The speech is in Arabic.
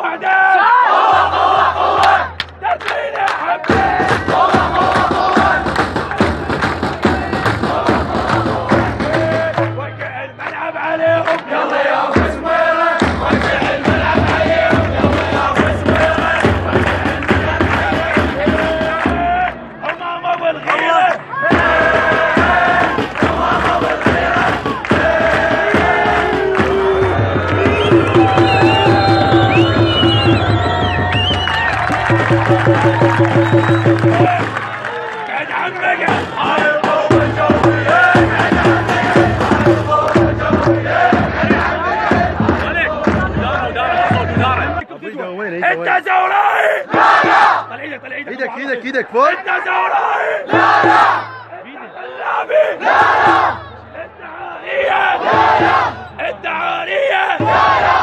وحده قوة تسليل يا حبيب وقع الملعب عليهم يلا يا ابو سويرة وقع الملعب عليهم يلا يا ابو سويرة همام ابو الغيرة همام ابو الغيرة قعد عمك هاي القوة الجوية قعد عمك هاي القوة الجوية انت زوراي لا لا طلع ايدك فوق انت زوراي لا لا اللعبي لا لا انت عارية لا لا انت عارية لا لا